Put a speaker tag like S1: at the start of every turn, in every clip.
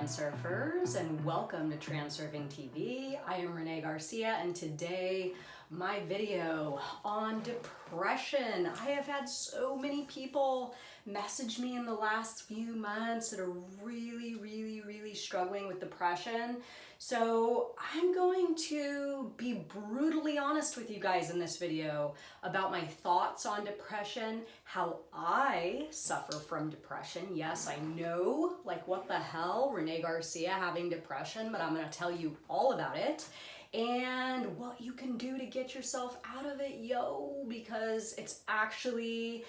S1: Transurfers, and welcome to TransurfingTV. I am Renee Garcia, and today my video on depression. I have had so many people message me in the last few months that are really struggling with depression. So I'm going to be brutally honest with you guys in this video about my thoughts on depression, how I suffer from depression. Yes, I know, like what the hell, Renee Garcia having depression, but I'm gonna tell you all about it and what you can do to get yourself out of it, because it's actually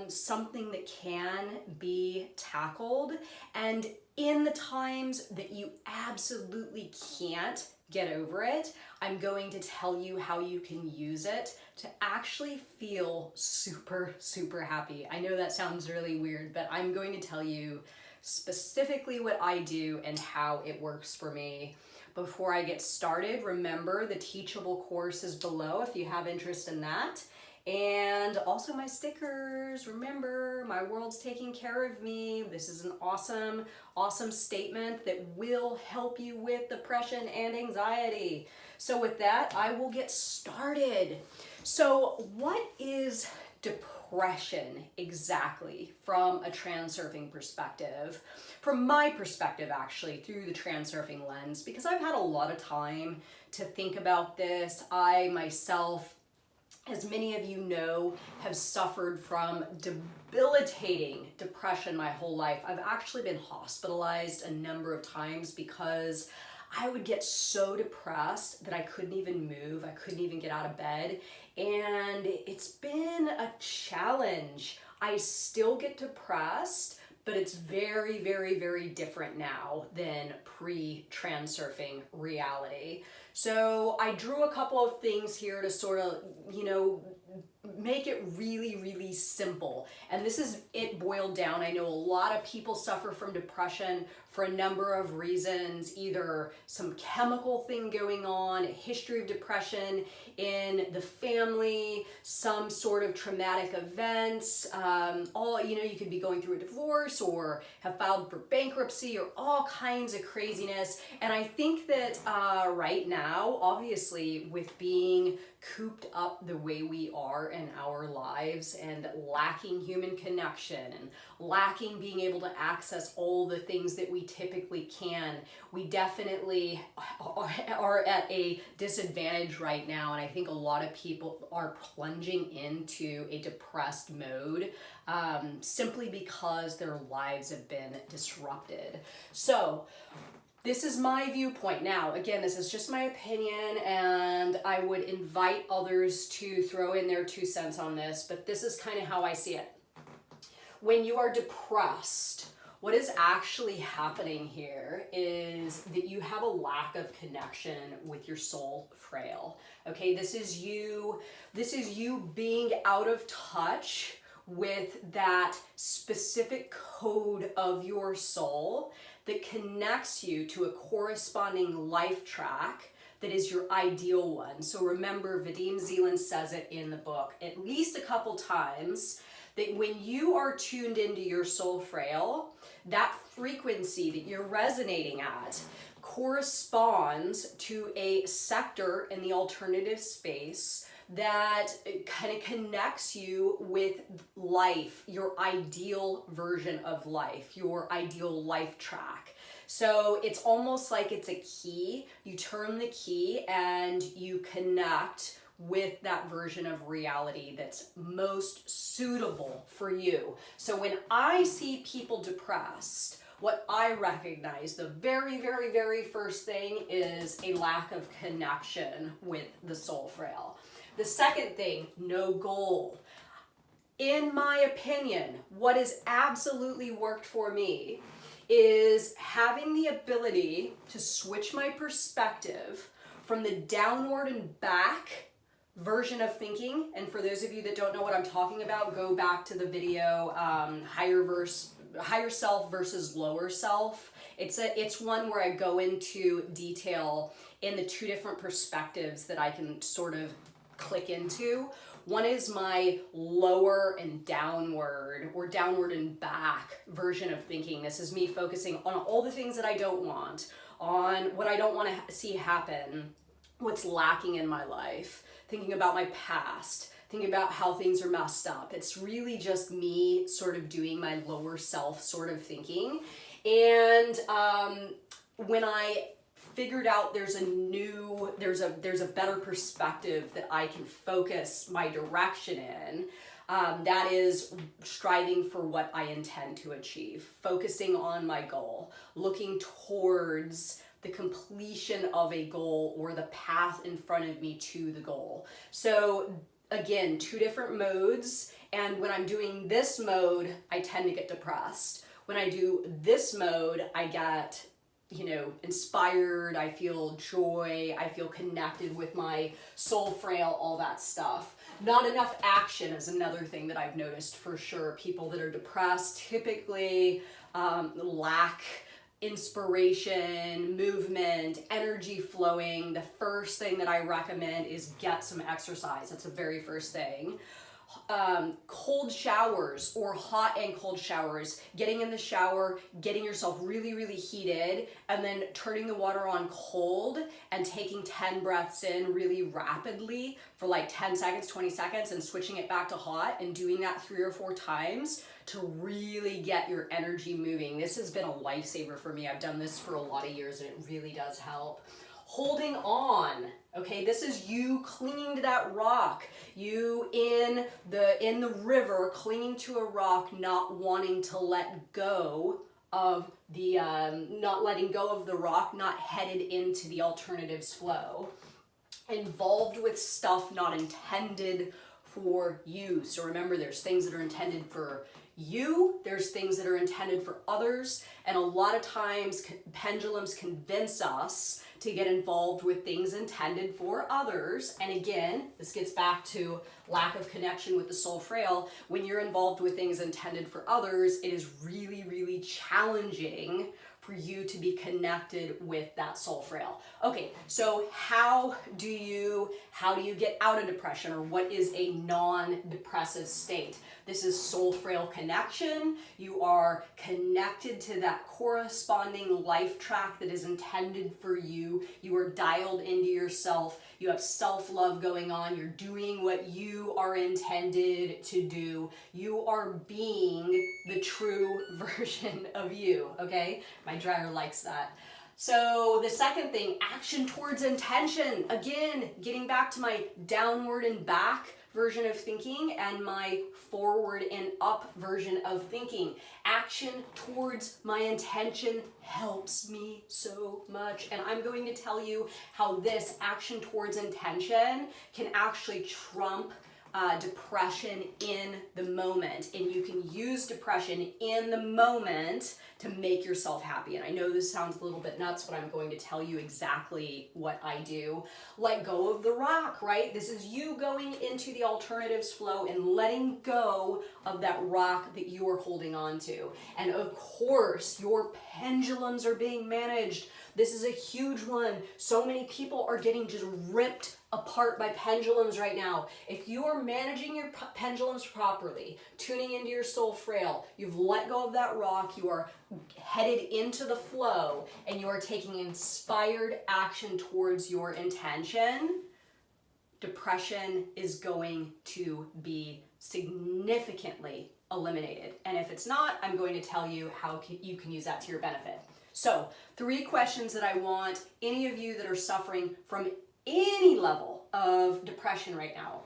S1: something that can be tackled. And in the times that you absolutely can't get over it, I'm going to tell you how you can use it to actually feel super happy. I know that sounds really weird, but I'm going to tell you specifically what I do and how it works for me. Before I get started, remember the Teachable course is below if you have interest in that. And also my stickers. Remember, my world's taking care of me. This is an awesome statement that will help you with depression and anxiety. So with that, I will get started. So what is depression exactly from a transurfing perspective? From my perspective, actually, through the transurfing lens, because I've had a lot of time to think about this. I myself, as many of you know, have suffered from debilitating depression my whole life. I've actually been hospitalized a number of times because I would get so depressed that I couldn't even move. I couldn't even get out of bed. And it's been a challenge. I still get depressed, but it's very different now than pre-transurfing reality. So I drew a couple of things here to sort of, make it really simple. And this is it boiled down. I know a lot of people suffer from depression for a number of reasons, either some chemical thing going on, a history of depression in the family, some sort of traumatic events, you could be going through a divorce or have filed for bankruptcy or all kinds of craziness. And I think that right now, obviously, with being cooped up the way we are in our lives and lacking human connection and lacking being able to access all the things that we typically can, we definitely are at a disadvantage right now. And I think a lot of people are plunging into a depressed mode simply because their lives have been disrupted. So this is my viewpoint. Now, again, this is just my opinion, and I would invite others to throw in their 2 cents on this, but this is kind of how I see it. When you are depressed, what is actually happening here is that you have a lack of connection with your soul frail. Okay, this is you being out of touch with that specific code of your soul that connects you to a corresponding life track that is your ideal one. So remember, Vadim Zeland says it in the book at least a couple times, that when you are tuned into your soul frail, that frequency that you're resonating at corresponds to a sector in the alternative space that kind of connects you with life, your ideal version of life, your ideal life track. So it's almost like it's a key. You turn the key and you connect with that version of reality that's most suitable for you. So when I see people depressed, what I recognize, the very first thing is a lack of connection with the soul frail. The second thing, no goal. In my opinion, what has absolutely worked for me is having the ability to switch my perspective from the downward and back version of thinking. And for those of you that don't know what I'm talking about, go back to the video, higher self versus lower self. It's one where I go into detail in the 2 different perspectives that I can sort of click into. One is my lower and downward, or downward and back version of thinking. This is me focusing on all the things that I don't want, on what I don't want to see happen, what's lacking in my life, thinking about my past, thinking about how things are messed up. It's really just me sort of doing my lower self sort of thinking. And when I figured out there's a better perspective that I can focus my direction in, that is striving for what I intend to achieve, focusing on my goal, looking towards the completion of a goal or the path in front of me to the goal. So again, two different modes, and when I'm doing this mode, I tend to get depressed. When I do this mode, I get, inspired, I feel joy, I feel connected with my soul frail, all that stuff. Not enough action is another thing that I've noticed for sure. People that are depressed typically lack inspiration, movement, energy flowing. The first thing that I recommend is get some exercise. That's the very first thing. Cold showers or hot and cold showers, getting in the shower, getting yourself really, really heated, and then turning the water on cold and taking 10 breaths in really rapidly for like 10 seconds, 20 seconds, and switching it back to hot and doing that 3 or 4 times to really get your energy moving. This has been a lifesaver for me. I've done this for a lot of years and it really does help. Holding on, okay, this is you clinging to that rock, you in the river clinging to a rock, not wanting to let go of the, not letting go of the rock, not headed into the alternatives flow. Involved with stuff not intended for you. So remember, there's things that are intended for you, there's things that are intended for others, and a lot of times pendulums convince us to get involved with things intended for others. And again, this gets back to lack of connection with the soul frail. When you're involved with things intended for others, it is really, really challenging for you to be connected with that soul frail. Okay, so how do you get out of depression, or what is a non-depressive state? This is soul frail connection. You are connected to that corresponding life track that is intended for you. You are dialed into yourself. You have self-love going on. You're doing what you are intended to do. You are being the true version of you, okay? My dryer likes that. So the second thing, action towards intention. Again, getting back to my downward and back version of thinking and my forward and up version of thinking. Action towards my intention helps me so much. And I'm going to tell you how this action towards intention can actually trump depression in the moment. And you can use depression in the moment to make yourself happy. And I know this sounds a little bit nuts, but I'm going to tell you exactly what I do. Let go of the rock, right? This is you going into the alternatives flow and letting go of that rock that you are holding on to. And of course, your pendulums are being managed. This is a huge one. So many people are getting just ripped apart by pendulums right now. If you are managing your pendulums properly, tuning into your soul frail, you've let go of that rock, you are headed into the flow, and you are taking inspired action towards your intention, depression is going to be significantly eliminated. And if it's not, I'm going to tell you how you can use that to your benefit. So 3 questions that I want any of you that are suffering from any level of depression right now.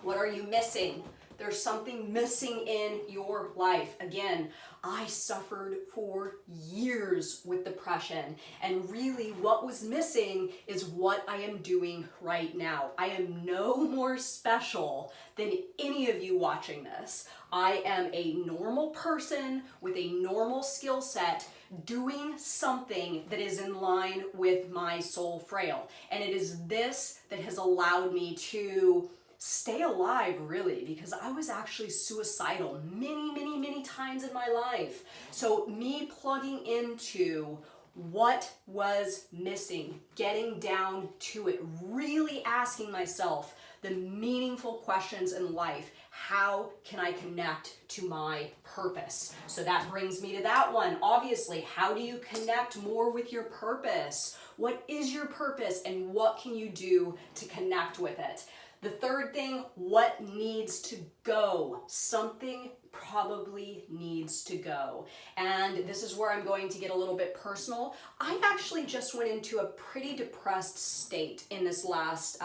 S1: What are you missing? There's something missing in your life. Again, I suffered for years with depression, and really what was missing is what I am doing right now. I am no more special than any of you watching this. I am a normal person with a normal skill set doing something that is in line with my soul frail. And it is this that has allowed me to stay alive, really, because I was actually suicidal many times in my life. So me plugging into what was missing, getting down to it, really asking myself the meaningful questions in life. How can I connect to my purpose? So that brings me to that one. Obviously, how do you connect more with your purpose? What is your purpose and what can you do to connect with it? The third thing, what needs to go? Something probably needs to go. And this is where I'm going to get a little bit personal. I actually just went into a pretty depressed state in this last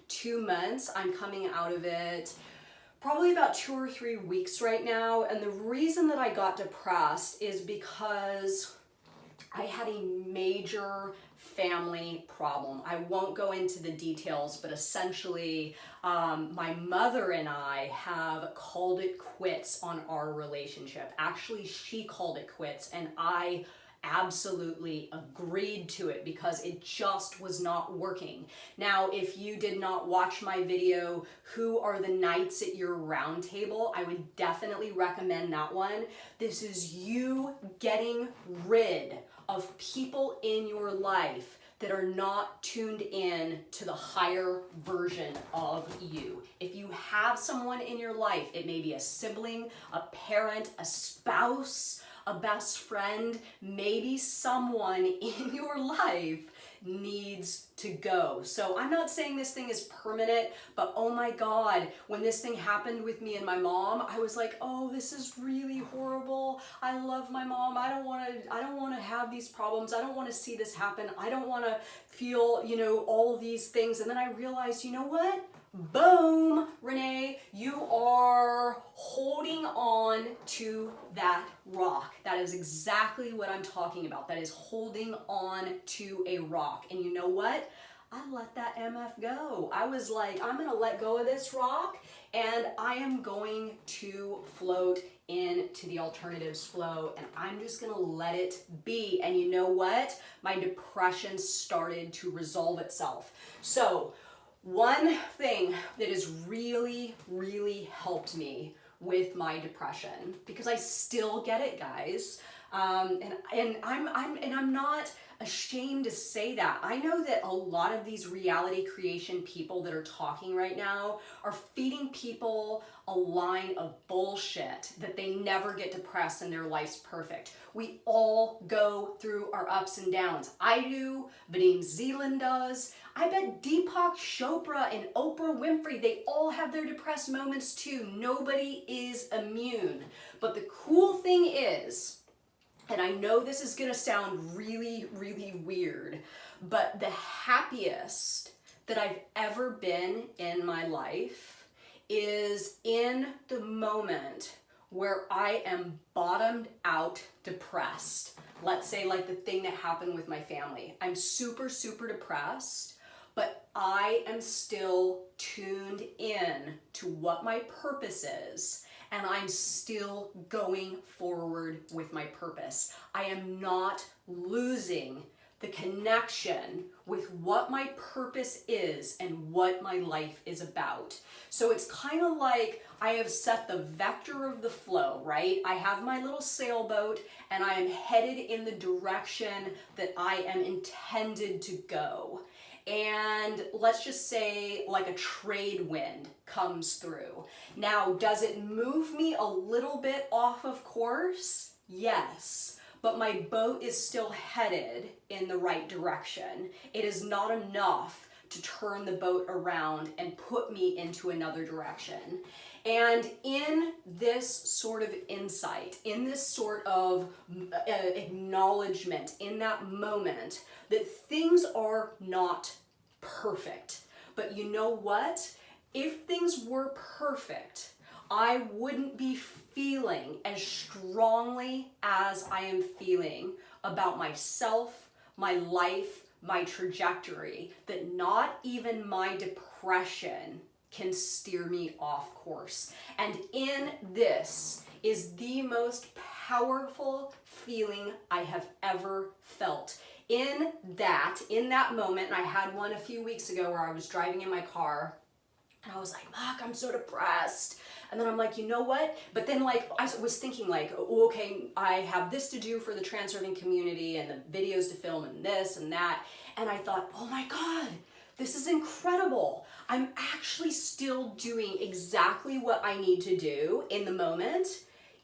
S1: 2 months. I'm coming out of it probably about 2 or 3 weeks right now. And the reason that I got depressed is because I had a major family problem. I won't go into the details, but essentially my mother and I have called it quits on our relationship. Actually, she called it quits and I absolutely agreed to it because it just was not working. Now, if you did not watch my video, Who Are the Knights at Your Round Table? I would definitely recommend that one. This is you getting rid of people in your life that are not tuned in to the higher version of you. If you have someone in your life, it may be a sibling, a parent, a spouse, a best friend, maybe someone in your life needs to go. So I'm not saying this thing is permanent, but oh my God, when this thing happened with me and my mom, I was like, oh, this is really horrible. I love my mom. I don't want to have these problems. I don't want to see this happen. I don't want to feel, all of these things. And then I realized, you know what? Boom, Renee, you are holding on to that rock. That is exactly what I'm talking about. That is holding on to a rock. And you know what? I let that MF go. I was like, I'm going to let go of this rock and I am going to float into the alternatives flow and I'm just going to let it be. And you know what? My depression started to resolve itself. So one thing that has really, really helped me with my depression, because I still get it, guys, and I'm not ashamed to say that. I know that a lot of these reality creation people that are talking right now are feeding people a line of bullshit that they never get depressed and their life's perfect. We all go through our ups and downs. I do, Vadim Zeland does. I bet Deepak Chopra and Oprah Winfrey, they all have their depressed moments too. Nobody is immune. But the cool thing is, and I know this is gonna sound really, really weird, but the happiest that I've ever been in my life is in the moment where I am bottomed out depressed. Let's say like the thing that happened with my family. I'm super, super depressed, but I am still tuned in to what my purpose is. And I'm still going forward with my purpose. I am not losing the connection with what my purpose is and what my life is about. So it's kind of like I have set the vector of the flow, right? I have my little sailboat and I am headed in the direction that I am intended to go. And let's just say like a trade wind comes through. Now, does it move me a little bit off of course? Yes, but my boat is still headed in the right direction. It is not enough to turn the boat around and put me into another direction. And in this sort of insight, in this sort of acknowledgement, in that moment, that things are not perfect. But you know what? If things were perfect, I wouldn't be feeling as strongly as I am feeling about myself, my life, my trajectory, that not even my depression can steer me off course. And in this is the most powerful feeling I have ever felt. In that moment, and I had one a few weeks ago where I was driving in my car and I was like, Mark, I'm so depressed. And then I'm like, you know what? But then like, I was thinking like, oh, okay, I have this to do for the transurfing community and the videos to film and this and that. And I thought, oh my God, this is incredible. I'm actually still doing exactly what I need to do in the moment,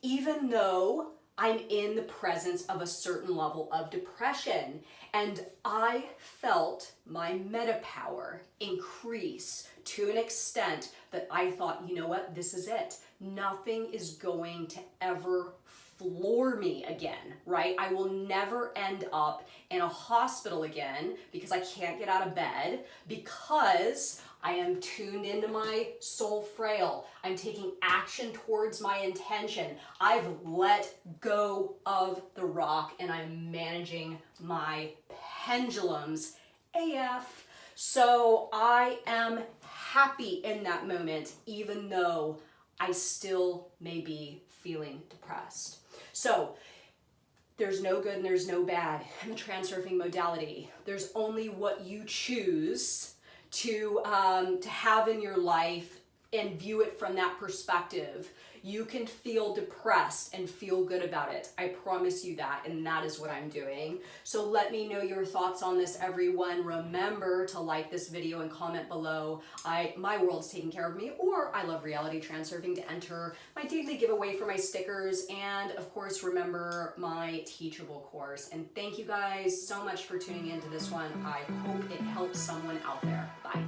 S1: even though I'm in the presence of a certain level of depression. And I felt my meta power increase to an extent that I thought, you know what, this is it. Nothing is going to ever floor me again, right? I will never end up in a hospital again because I can't get out of bed, because I am tuned into my soul frail. I'm taking action towards my intention. I've let go of the rock and I'm managing my pendulums AF. So I am happy in that moment, even though I still may be feeling depressed. So there's no good and there's no bad in the transurfing modality. There's only what you choose to have in your life and view it from that perspective. You can feel depressed and feel good about it. I promise you that, and that is what I'm doing. So let me know your thoughts on this, everyone. Remember to like this video and comment below. My world's taking care of me, or I love Reality Transurfing, to enter my daily giveaway for my stickers, and of course remember my Teachable course. And thank you guys so much for tuning into this one. I hope it helps someone out there. Bye.